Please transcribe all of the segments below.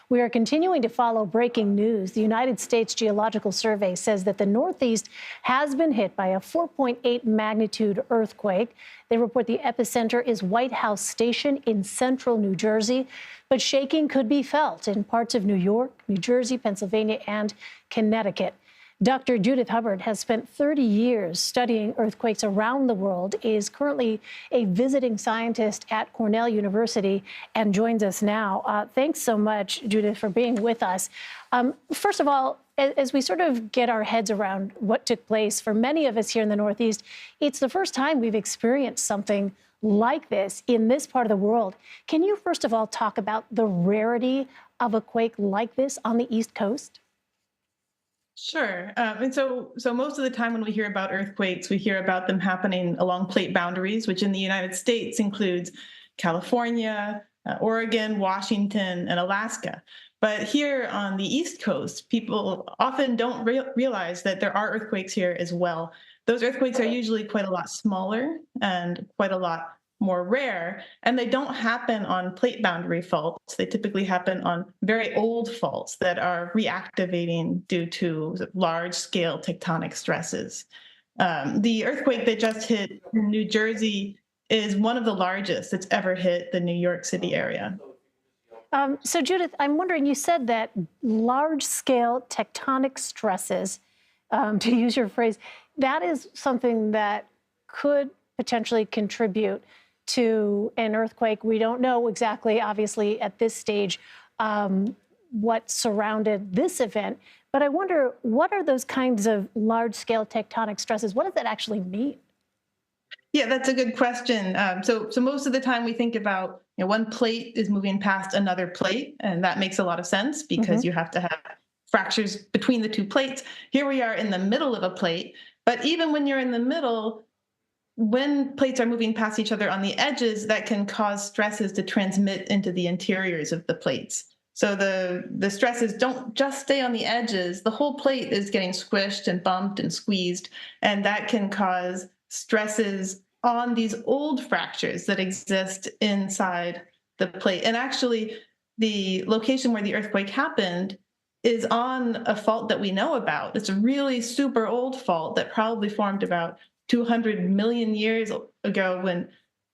We are continuing to follow breaking news. The United States Geological Survey says that the Northeast has been hit by a 4.8 magnitude earthquake. They report the epicenter is White House Station in central New Jersey, but shaking could be felt in parts of New York, New Jersey, Pennsylvania, and Connecticut. Dr. Judith Hubbard has spent 30 years studying earthquakes around the world, is currently a visiting scientist at Cornell University, and joins us now. Thanks so much, Judith, for being with us. First of all, as we sort of get our heads around what took place, for many of us here in the Northeast, it's the first time we've experienced something like this in this part of the world. Can you, first of all, talk about the rarity of a quake like this on the East Coast? Sure. And so most of the time when we hear about earthquakes, we hear about them happening along plate boundaries, which in the United States includes California, Oregon, Washington, and Alaska. But here on the East Coast, people often don't realize that there are earthquakes here as well. Those earthquakes are usually quite a lot smaller and quite a lot more rare, and they don't happen on plate boundary faults. They typically happen on very old faults that are reactivating due to large-scale tectonic stresses. The earthquake that just hit New Jersey is one of the largest that's ever hit the New York City area. So, Judith, I'm wondering, you said that large-scale tectonic stresses, to use your phrase, that is something that could potentially contribute to an earthquake. We don't know exactly, obviously, at this stage, what surrounded this event. But I wonder, what are those kinds of large-scale tectonic stresses? What does that actually mean? Yeah, that's a good question. So most of the time we think about, one plate is moving past another plate, and that makes a lot of sense because you have to have fractures between the two plates. Here we are in the middle of a plate, but even when you're in the middle, when plates are moving past each other on the edges, that can cause stresses to transmit into the interiors of the plates. So the stresses don't just stay on the edges. The whole plate is getting squished and bumped and squeezed, and that can cause stresses on these old fractures that exist inside the plate. And actually, the location where the earthquake happened is on a fault that we know about. It's a really super old fault that probably formed about 200 million years ago when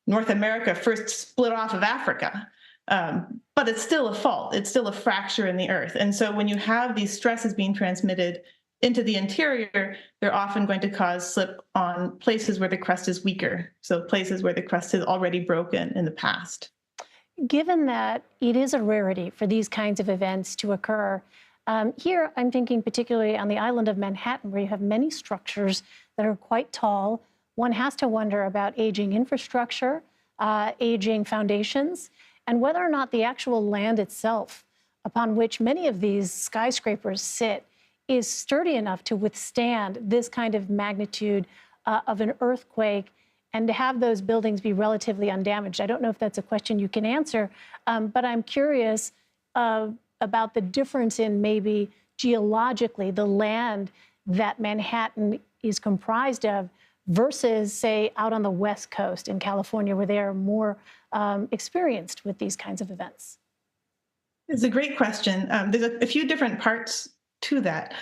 North America first split off of Africa. But it's still a fault. It's still a fracture in the earth. And so when you have these stresses being transmitted into the interior, they're often going to cause slip on places where the crust is weaker. So places where the crust is already broken in the past. Given that it is a rarity for these kinds of events to occur, here I'm thinking particularly on the island of Manhattan, where you have many structures that are quite tall. One has to wonder about aging infrastructure, aging foundations, and whether or not the actual land itself upon which many of these skyscrapers sit is sturdy enough to withstand this kind of magnitude of an earthquake and to have those buildings be relatively undamaged. I don't know if that's a question you can answer, but I'm curious about the difference in maybe geologically the land that Manhattan is comprised of versus, say, out on the West Coast in California, where they are more experienced with these kinds of events? It's a great question. There's a few different parts to that.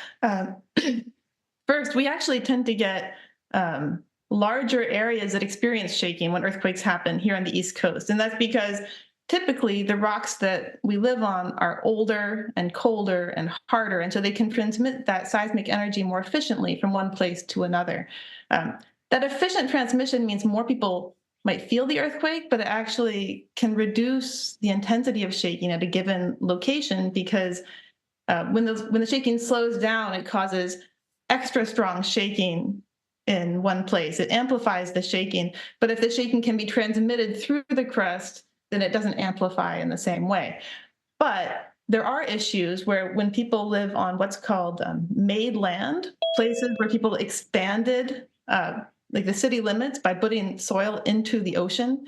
First, we actually tend to get larger areas that experience shaking when earthquakes happen here on the East Coast. And that's because typically the rocks that we live on are older and colder and harder, and so they can transmit that seismic energy more efficiently from one place to another. That efficient transmission means more people might feel the earthquake, but it actually can reduce the intensity of shaking at a given location because when the shaking slows down, it causes extra strong shaking in one place. It amplifies the shaking, but if the shaking can be transmitted through the crust, then it doesn't amplify in the same way. But there are issues where when people live on what's called made land, places where people expanded like the city limits by putting soil into the ocean,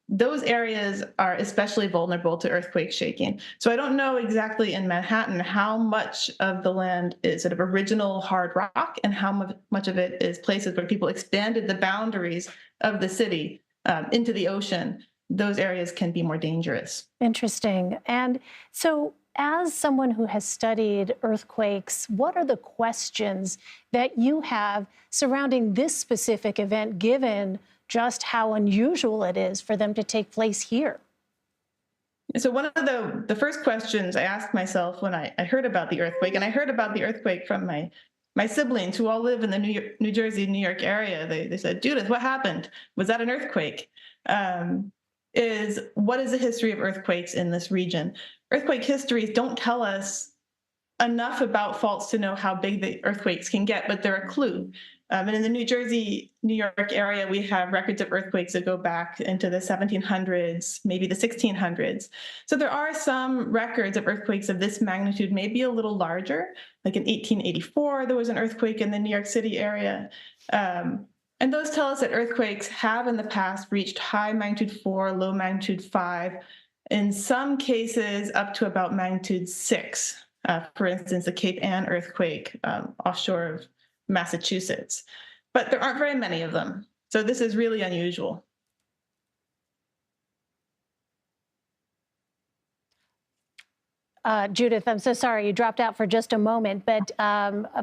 those areas are especially vulnerable to earthquake shaking. So I don't know exactly in Manhattan how much of the land is sort of original hard rock and how much of it is places where people expanded the boundaries of the city into the ocean. Those areas can be more dangerous. Interesting. And so as someone who has studied earthquakes, what are the questions that you have surrounding this specific event, given just how unusual it is for them to take place here? So one of the first questions I asked myself when I heard about the earthquake, and I heard about the earthquake from my siblings who all live in the New Jersey, New York area. They said, Judith, what happened? Was that an earthquake? Is what is the history of earthquakes in this region? Earthquake histories don't tell us enough about faults to know how big the earthquakes can get, but they're a clue. And in the New Jersey, New York area, we have records of earthquakes that go back into the 1700s, maybe the 1600s. So there are some records of earthquakes of this magnitude, maybe a little larger. Like in 1884, there was an earthquake in the New York City area. And those tell us that earthquakes have in the past reached high magnitude 4, low magnitude 5, in some cases up to about magnitude 6. For instance, the Cape Ann earthquake offshore of Massachusetts. But there aren't very many of them. So this is really unusual. Judith, I'm so sorry you dropped out for just a moment, but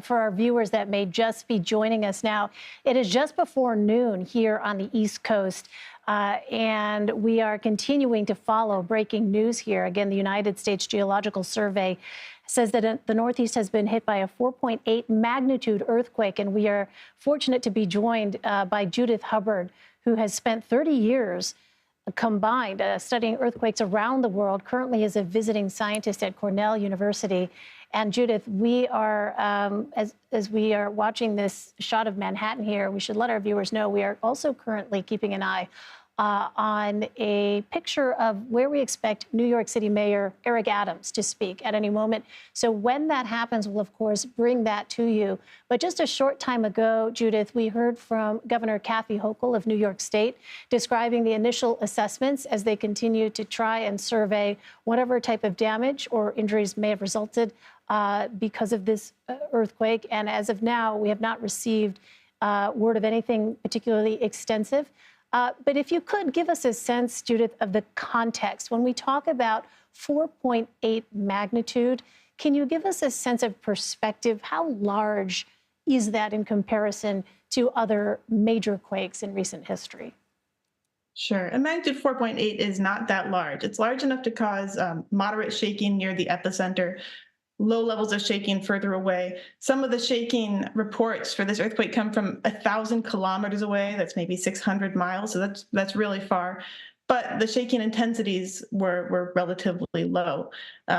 for our viewers that may just be joining us now, it is just before noon here on the East Coast, and we are continuing to follow breaking news here. Again, the United States Geological Survey says that the Northeast has been hit by a 4.8 magnitude earthquake, and we are fortunate to be joined by Judith Hubbard, who has spent 30 years combined studying earthquakes around the world, currently is a visiting scientist at Cornell University. And Judith, we are, as we are watching this shot of Manhattan here, we should let our viewers know we are also currently keeping an eye on a picture of where we expect New York City Mayor Eric Adams to speak at any moment. So when that happens, we'll, of course, bring that to you. But just a short time ago, Judith, we heard from Governor Kathy Hochul of New York State describing the initial assessments as they continue to try and survey whatever type of damage or injuries may have resulted because of this earthquake. And as of now, we have not received word of anything particularly extensive. But if you could give us a sense, Judith, of the context. When we talk about 4.8 magnitude, can you give us a sense of perspective? How large is that in comparison to other major quakes in recent history? Sure. A magnitude 4.8 is not that large. It's large enough to cause moderate shaking near the epicenter, low levels of shaking further away. Some of the shaking reports for this earthquake come from 1,000 kilometers away. That's maybe 600 miles. So that's really far. But the shaking intensities were relatively low.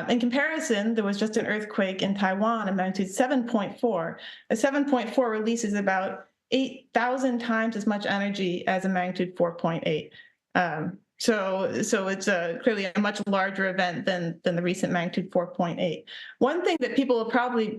In comparison, there was just an earthquake in Taiwan, a magnitude 7.4. A 7.4 releases about 8,000 times as much energy as a magnitude 4.8. So it's clearly a much larger event than the recent magnitude 4.8. One thing that people will probably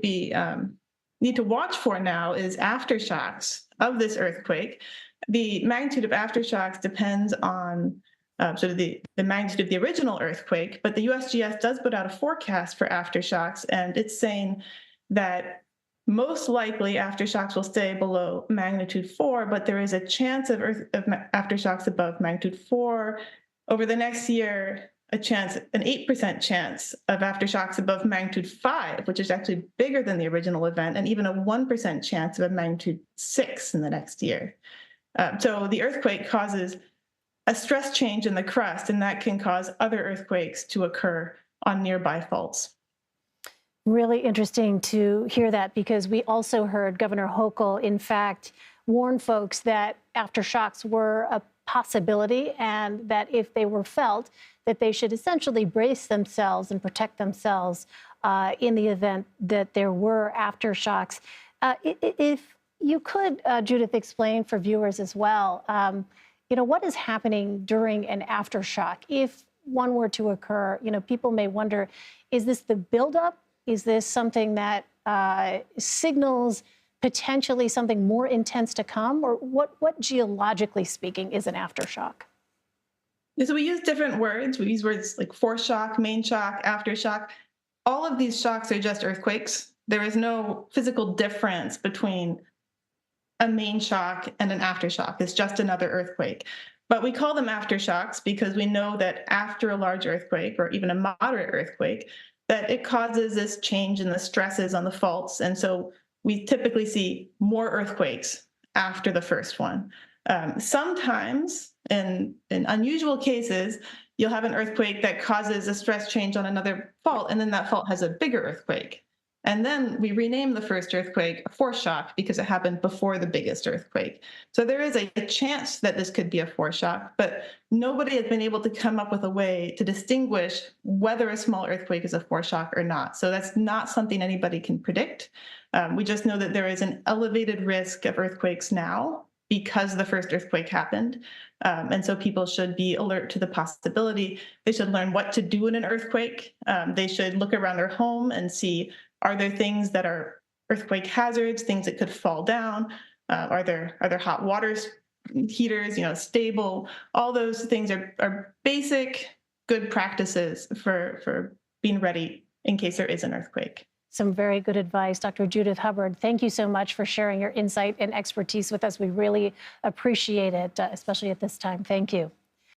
need to watch for now is aftershocks of this earthquake. The magnitude of aftershocks depends on sort of the magnitude of the original earthquake, but the USGS does put out a forecast for aftershocks, and it's saying that most likely aftershocks will stay below magnitude 4, but there is a chance of aftershocks above magnitude 4. Over the next year, an 8% chance of aftershocks above magnitude 5, which is actually bigger than the original event, and even a 1% chance of a magnitude 6 in the next year. So the earthquake causes a stress change in the crust, and that can cause other earthquakes to occur on nearby faults. Really interesting to hear that, because we also heard Governor Hochul, in fact, warn folks that aftershocks were a possibility and that if they were felt, that they should essentially brace themselves and protect themselves in the event that there were aftershocks. If you could, Judith, explain for viewers as well, what is happening during an aftershock? If one were to occur, people may wonder, is this the buildup? Is this something that signals potentially something more intense to come? Or what geologically speaking is an aftershock? Yeah, so we use different words. We use words like foreshock, main shock, aftershock. All of these shocks are just earthquakes. There is no physical difference between a main shock and an aftershock. It's just another earthquake. But we call them aftershocks because we know that after a large earthquake or even a moderate earthquake, that it causes this change in the stresses on the faults. And so we typically see more earthquakes after the first one. Sometimes, in unusual cases, you'll have an earthquake that causes a stress change on another fault, and then that fault has a bigger earthquake. And then we rename the first earthquake a foreshock because it happened before the biggest earthquake. So there is a chance that this could be a foreshock, but nobody has been able to come up with a way to distinguish whether a small earthquake is a foreshock or not. So that's not something anybody can predict. We just know that there is an elevated risk of earthquakes now because the first earthquake happened. And so people should be alert to the possibility. They should learn what to do in an earthquake. They should look around their home and see, are there things that are earthquake hazards, things that could fall down? Are there hot water heaters, stable? All those things are basic good practices for being ready in case there is an earthquake. Some very good advice. Dr. Judith Hubbard, thank you so much for sharing your insight and expertise with us. We really appreciate it, especially at this time. Thank you.